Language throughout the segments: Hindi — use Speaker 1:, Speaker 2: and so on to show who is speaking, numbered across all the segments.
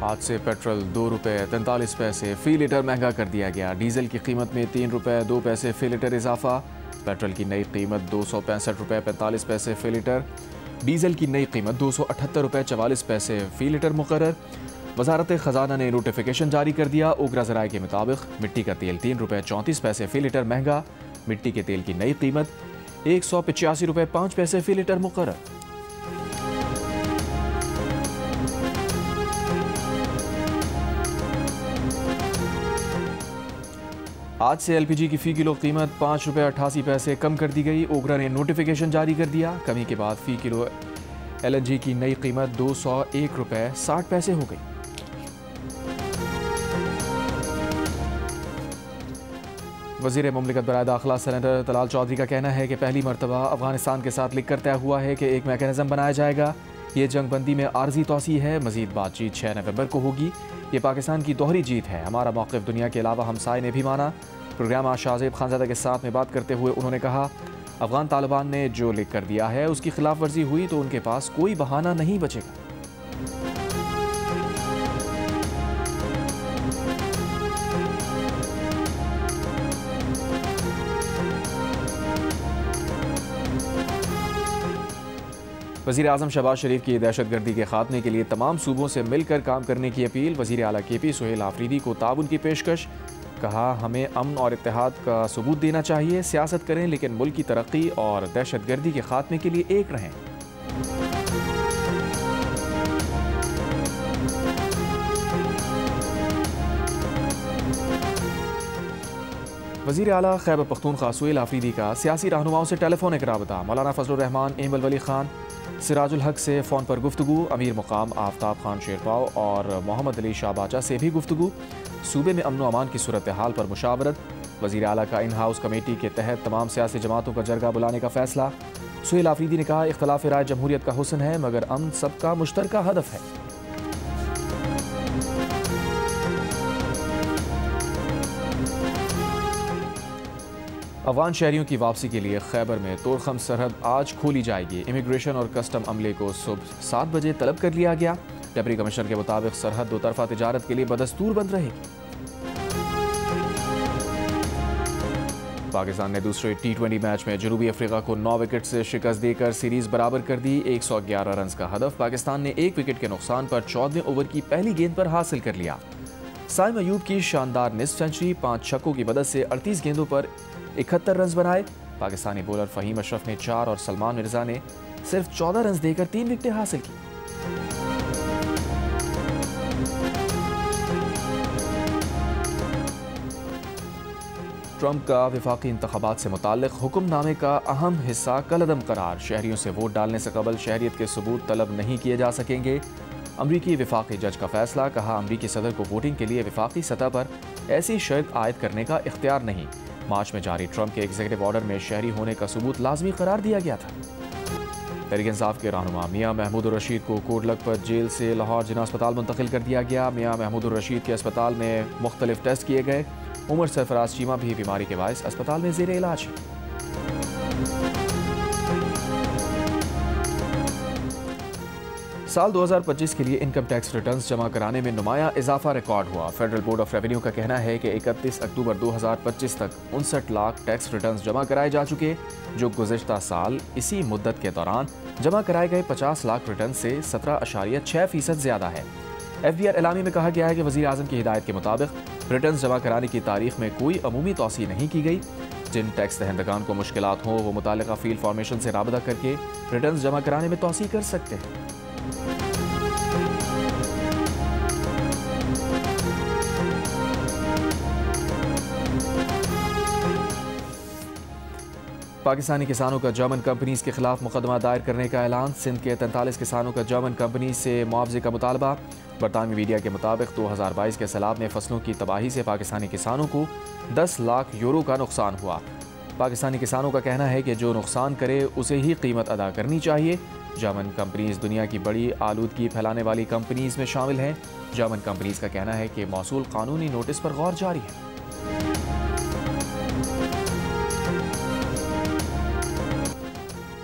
Speaker 1: आज से पेट्रोल 2 रुपये 43 पैसे फ़ी लीटर महंगा कर दिया गया। डीजल की कीमत में 3 रुपये 2 पैसे फ़ी लीटर इजाफा। पेट्रोल की नई कीमत 265 रुपये 45 पैसे फ़ी लीटर। डीजल की नई कीमत 278 रुपये 44 पैसे फ़ी लीटर मुकर्रर। वजारत ख़जाना ने नोटिफिकेशन जारी कर दिया। ओगरा ज़राए के मुताबिक मिट्टी का तेल 3 रुपये 34 पैसे फ़ी लीटर महंगा। मिट्टी के तेल की नई कीमत 185 रुपये 5 पैसे फ़ी लीटर मुकर्रर। आज से एलपीजी की फ़ी किलो कीमत 5 रुपये 88 पैसे कम कर दी गई। ओगरा ने नोटिफिकेशन जारी कर दिया। कमी के बाद फ़ी किलो एलएनजी की नई कीमत 201 रुपये 60 पैसे हो गई। वज़ीर मुमलिकत बराए दाखिला सेनेटर तलाल चौधरी का कहना है कि पहली मरतबा अफगानिस्तान के साथ लिखकर तय हुआ है कि एक मैकेनिज़्म बनाया जाएगा। ये जंग बंदी में आर्जी तोसी है। मज़ीद बातचीत 6 नवंबर को होगी। ये पाकिस्तान की दोहरी जीत है। हमारा मौक़िफ़ दुनिया के अलावा हमसाये ने भी माना। प्रोग्राम शाहज़ेब खानज़ादा के साथ में बात करते हुए उन्होंने कहा, अफ़गान तालिबान ने जो लिख कर दिया है उसकी खिलाफ वर्जी हुई तो उनके पास कोई बहाना नहीं बचेगा। वज़ीर आज़म शहबाज शरीफ की दहशतगर्दी के खात्मे के लिए तमाम सूबों से मिलकर काम करने की अपील। वज़ीर आला KP सुहेल आफरीदी को ताउन की पेशकश। कहा, हमें अमन और इत्तेहाद का सबूत देना चाहिए। सियासत करें लेकिन मुल्क की तरक्की और दहशतगर्दी के खात्मे के लिए एक रहें। वज़ीर आला खैबर पख्तूनख्वा सुहेल आफरीदी का सियासी रहनुमाओं से टेलीफोनिक राबता। मौलाना फजलुर रहमान, एमल वली खान, सिराजुल हक से फ़ोन पर गुफ्तगू। अमीर मुकाम आफ्ताब खान शेरपाव और मोहम्मद अली शाहबाचा से भी गुफ्तगू। सूबे में अमन व अमान की सूरत हाल पर मुशावरत। वज़ीर आला का इन हाउस कमेटी के तहत तमाम सियासी जमातों का जरगा बुलाने का फैसला। सुहेल आफरीदी ने कहा, इख्तलाफ राय जमहूरियत का हुस्न है मगर अमन सबका मुश्तरका हदफ है। अफगान शहरियों की वापसी के लिए खैबर में तोरखम सरहद आज खोली जाएगी। इमिग्रेशन और कस्टम अमले को सुबह 7 बजे तलब कर लिया गया। डिप्टी कमिश्नर के मुताबिक सरहद दो तरफा तिजारत के लिए बदस्तूर बंद रहेगी। पाकिस्तान ने दूसरे T20 मैच में जनूबी अफ्रीका को 9 विकेट से शिकस्त देकर सीरीज बराबर कर दी। 111 रन का हदफ पाकिस्तान ने 1 विकेट के नुकसान पर 14वें ओवर की पहली गेंद पर हासिल कर लिया। साइम अयूब की शानदार निस्फ सेंचुरी, 5 छक्कों की मदद से 38 गेंदों पर 71 रन बनाए। पाकिस्तानी बॉलर फ़हीम अशरफ ने 4 और सलमान मिर्जा ने सिर्फ 14 रन देकर 3 विकेटें हासिल की। ट्रंप का वफाकी इंतखाबात से मुताल्लिक हुक्मनामे का अहम हिस्सा कलअदम करार। शहरियों से वोट डालने से कबल शहरियत के सबूत तलब नहीं किए जा सकेंगे। अमरीकी वफाकी जज का फैसला। कहा, अमरीकी सदर को वोटिंग के लिए वफाकी सतह पर ऐसी शर्त आयद करने का इख्तियार नहीं। मार्च में जारी ट्रंप के एग्जीक्यूटिव ऑर्डर में शहरी होने का सबूत लाजमी करार दिया गया था। तहरीक इंसाफ के रहनुमा मियां महमूद रशीद को कोटलखपत जेल से लाहौर जिना अस्पताल मुंतकिल कर दिया गया। मियां महमूद रशीद के अस्पताल में मुख्तलिफ टेस्ट किए गए। उमर सरफराज चीमा भी बीमारी के बायस अस्पताल में ज़ेर इलाज है। साल 2025 के लिए इनकम टैक्स रिटर्न्स जमा कराने में नुमाया इजाफा रिकॉर्ड हुआ। फेडरल बोर्ड ऑफ रेवेन्यू का कहना है कि 31 अक्टूबर 2025 तक 59 लाख टैक्स रिटर्न्स जमा कराए जा चुके, जो गुज़िश्ता साल इसी मुद्दत के दौरान जमा कराए गए 50 लाख रिटर्न से 17.6% ज़्यादा है। FBR एलामी में कहा गया है कि वज़ीर आज़म की हिदायत के मुताबिक रिटर्न्स जमा कराने की तारीख में कोई अमूमी तौसी नहीं की गई। जिन टैक्स दहंदगान को मुश्किलात हों वो मुतालिका फील्ड फॉर्मेशन से राबता करके रिटर्न्स जमा कराने में तौसी कर सकते हैं। पाकिस्तानी किसानों का जर्मन कंपनीज के खिलाफ मुकदमा दायर करने का ऐलान। सिंध के 43 किसानों का जर्मन कंपनी से मुआवजे का मुतालबा। बरतानवी मीडिया के मुताबिक 2022 के सैलाब में फसलों की तबाही से पाकिस्तानी किसानों को 10 लाख यूरो का नुकसान हुआ। पाकिस्तानी किसानों का कहना है कि जो नुकसान करे उसे ही कीमत अदा करनी चाहिए। जर्मन कंपनीज दुनिया की बड़ी आलूदगी फैलाने वाली कंपनीज में शामिल हैं। जर्मन कंपनीज का कहना है कि मौसूल कानूनी नोटिस पर गौर जारी है।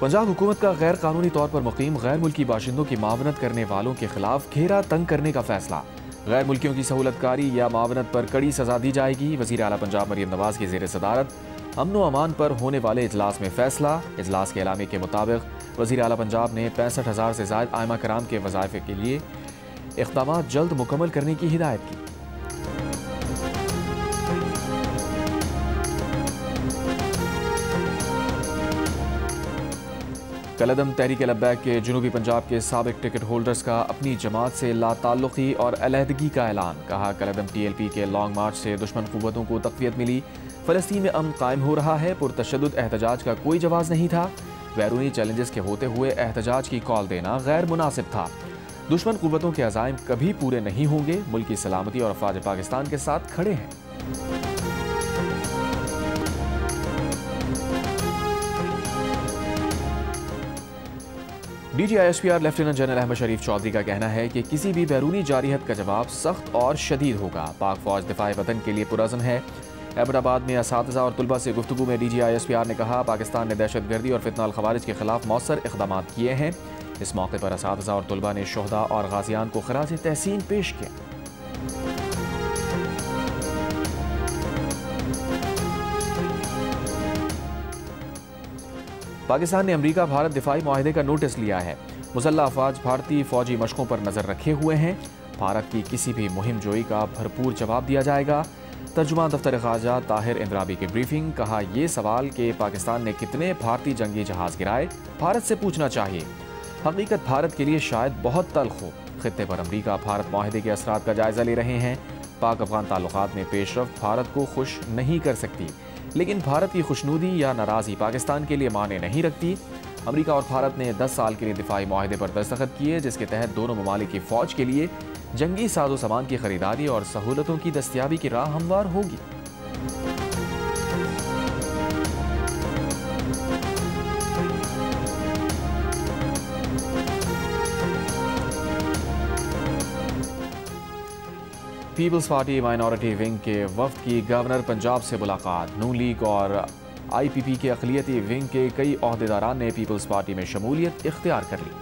Speaker 1: पंजाब हुकूमत का गैर कानूनी तौर पर मुकीम गैर मुल्की बाशिंदों की मावनत करने वालों के खिलाफ घेरा तंग करने का फैसला। गैर मुल्कियों की सहूलतकारी या मावनत पर कड़ी सजा दी जाएगी। वज़ीर आला पंजाब मरियम नवाज की ज़ेर सदारत अमन व अमान पर होने वाले इजलास में फैसला। इजलास के एलामे के मुताबिक वज़ीर आला पंजाब ने 65,000 से ज़ायद आइमा कराम के वज़ाइफ के लिए इक़दाम जल्द मुकम्मल करने की हिदायत की। कलअदम तहरीक लब्बैक के जनूबी पंजाब के साबिक टिकट होल्डर्स का अपनी जमात से लाताल्लुकी और अलहदगी का ऐलान। कहा, कलअदम TLP के लॉन्ग मार्च से दुश्मन कुव्वतों को तक़वियत मिली। फ़लस्तीन में अमन कायम हो रहा है। पुरतशद्दुद एहतजाज का कोई जवाज़ नहीं था। बैरूनी चैलेंजेस के होते हुए एहतजाज की कॉल देना गैर मुनासिब था। दुश्मन कुव्वतों के अज़ाइम कभी पूरे नहीं होंगे। मुल्क की सलामती और अफ़वाज पाकिस्तान के साथ खड़े हैं। DGISPR लेफ्टिनेंट जनरल अहमद शरीफ चौधरी का कहना है कि किसी भी बैरूनी जारियत का जवाब सख्त और शदीद होगा। पाक फौज दिफाए वतन के लिए पुरअज़्म है। अहमदाबाद में असातिज़ा और तुलबा से गुफ्तगू में DGISPR ने कहा, पाकिस्तान ने दहशतगर्दी और फितना अल खवारिज के खिलाफ मौसर इक़दामात किए हैं। इस मौके पर असातिज़ा और तुलबा ने शुहदा और गाज़ियान को खराज तहसीन पेश किया। पाकिस्तान ने अमरीका भारत दिफाई मुआहदे का नोटिस लिया है। मुसल्लह अफवाज भारतीय फौजी मशकों पर नजर रखे हुए हैं। भारत की किसी भी मुहिम जोई का भरपूर जवाब दिया जाएगा। तर्जुमान दफ्तर ख़ारजा ताहिर इंद्राबी की ब्रीफिंग। कहा, ये सवाल कि पाकिस्तान ने कितने भारतीय जंगी जहाज गिराए भारत से पूछना चाहिए। हकीकत भारत के लिए शायद बहुत तल्ख हो। खित्ते पर अमरीका भारत मुआहदे के असरात का जायजा ले रहे हैं। पाक अफगान ताल्लुकात में पेशरफ्त भारत को खुश नहीं कर सकती, लेकिन भारत की खुशनुदी या नाराज़गी पाकिस्तान के लिए माने नहीं रखती। अमेरिका और भारत ने 10 साल के लिए दिफाई मुआहदे पर दस्तखत किए, जिसके तहत दोनों ममालिक की फ़ौज के लिए जंगी साजो सामान की खरीदारी और सहूलतों की दस्तियाबी की राह हमवार होगी। पीपल्स पार्टी माइनॉरिटी विंग के वफ्द की गवर्नर पंजाब से मुलाकात। नून लीग और IPP के अक़लियती विंग के कई ओहदेदारान ने पीपल्स पार्टी में शमूलियत इख्तियार कर ली।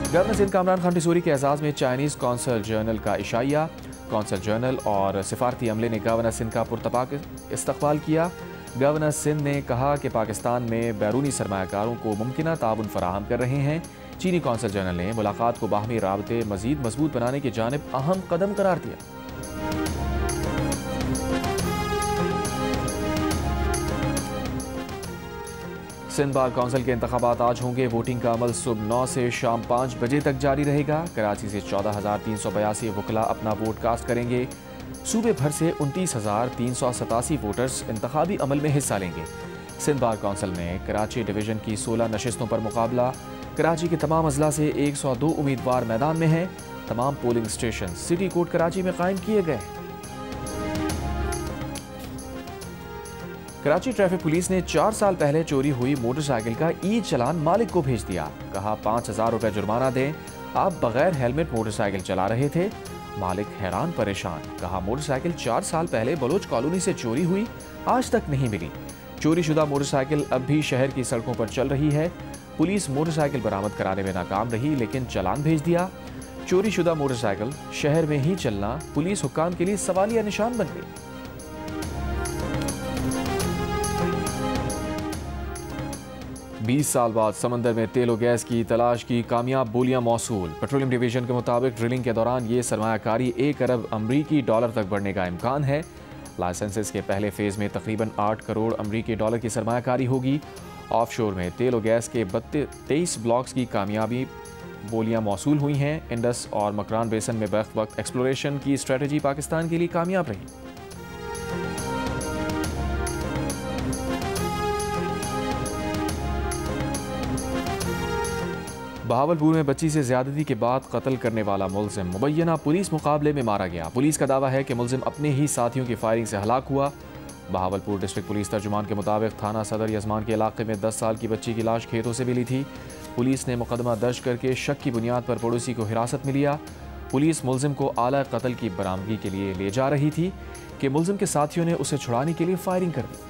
Speaker 1: गवर्नर सिंध कामरान खान टिसूरी के एजाज़ में चाइनीज़ कौंसल जर्नल का इशाइया। कौंसल जर्नल और सिफारती अमले ने गवर्नर सिंध का पुरतपाक इस्तकबाल किया। गवर्नर सिंध ने कहा कि पाकिस्तान में बैरूनी सरमायाकारों को मुमकिना ताउन फराहम कर रहे हैं। चीनी कौंसल जनरल ने मुलाकात को बाहमी राबते मज़ीद मजबूत बनाने की जानिब अहम कदम करार दिया। सिंध बार कौंसिल के इंतखाबात आज होंगे। वोटिंग का अमल सुबह 9 से शाम 5 बजे तक जारी रहेगा। कराची से 14,382 वकला अपना वोट कास्ट करेंगे। सूबे भर से 29,387 वोटर्स इंतखाबी अमल में हिस्सा लेंगे। सिंध बार कौंसिल में कराची डिवीज़न की 16 नशिस्तों पर मुकाबला। कराची के तमाम अजला से 102 उम्मीदवार मैदान में हैं। तमाम polling station city court Karachi में कायम किए गए। कराची ट्रैफिक पुलिस ने 4 साल पहले चोरी हुई मोटरसाइकिल का चालान मालिक को भेज दिया। कहा, 5,000 रुपये जुर्माना दें, आप बगैर हेलमेट मोटरसाइकिल चला रहे थे। मालिक हैरान परेशान। कहा, मोटरसाइकिल 4 साल पहले बलोच कॉलोनी से चोरी हुई, आज तक नहीं मिली। चोरी शुदा मोटरसाइकिल अब भी शहर की सड़कों पर चल रही है। पुलिस मोटरसाइकिल बरामद कराने में नाकाम रही, लेकिन चालान भेज दिया। चोरी शुदा मोटरसाइकिल शहर में ही चलना पुलिस हुक्काम के लिए सवालिया निशान बन गई। बीस साल बाद समंदर में तेल और गैस की तलाश की कामयाब बोलियां मौसूल। पेट्रोलियम डिवीजन के मुताबिक ड्रिलिंग के दौरान ये सरमायाकारी 1 अरब अमरीकी डॉलर तक बढ़ने का इम्कान है। लाइसेंसेस के पहले फेज में तकरीबन 8 करोड़ अमरीकी डॉलर की सरमायाकारी होगी। ऑफशोर में तेल और गैस के 23 ब्लॉक्स की कामयाबी बोलियां मौसूल हुई हैं। इंडस और मकरान बेसन में वक्त एक्सप्लोरेशन की स्ट्रेटजी पाकिस्तान के लिए कामयाब रही। बहावलपुर में बच्ची से ज्यादती के बाद कत्ल करने वाला मुलजिम मुबैना पुलिस मुकाबले में मारा गया। पुलिस का दावा है कि मुलजिम अपने ही साथियों की फायरिंग से हलाक हुआ। बहावलपुर डिस्ट्रिक्ट पुलिस तर्जुमान के मुताबिक थाना सदर यजमान के इलाके में 10 साल की बच्ची की लाश खेतों से मिली थी। पुलिस ने मुकदमा दर्ज करके शक की बुनियाद पर पड़ोसी को हिरासत में लिया। पुलिस मुलजिम को आला कत्ल की बरामदगी के लिए ले जा रही थी कि मुलजिम के साथियों ने उसे छुड़ाने के लिए फायरिंग कर दी।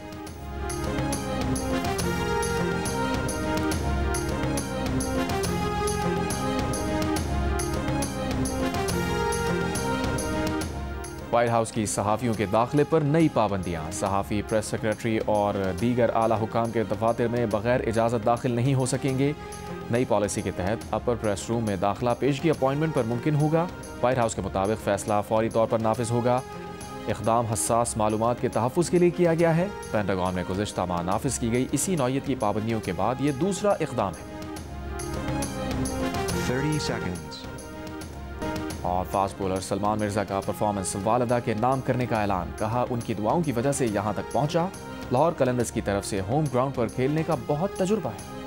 Speaker 1: व्हाइट हाउस की सहाफ़ियों के दाखिले पर नई पाबंदियाँ। सहाफ़ी, प्रेस सेक्रेटरी और दीगर आला हुकाम के दफातर में बगैर इजाज़त दाखिल नहीं हो सकेंगे। नई पॉलिसी के तहत अपर प्रेस रूम में दाखिला पेशगी अपॉइंटमेंट पर मुमकिन होगा। व्हाइट हाउस के मुताबिक फ़ैसला फौरी तौर पर नाफिज होगा। इक़दाम हसास मालूमात के तहफ़्फ़ुज़ के लिए किया गया है। पेंटागन में गुज़िश्ता माह नाफिज की गई इसी नौइयत की पाबंदियों के बाद ये दूसरा इक़दाम है।
Speaker 2: 30 seconds.
Speaker 1: और फास्ट बॉलर सलमान मिर्जा का परफॉर्मेंस वालदा के नाम करने का ऐलान। कहा, उनकी दुआओं की वजह से यहाँ तक पहुँचा। लाहौर कलंदर्स की तरफ से होम ग्राउंड पर खेलने का बहुत तजुर्बा है।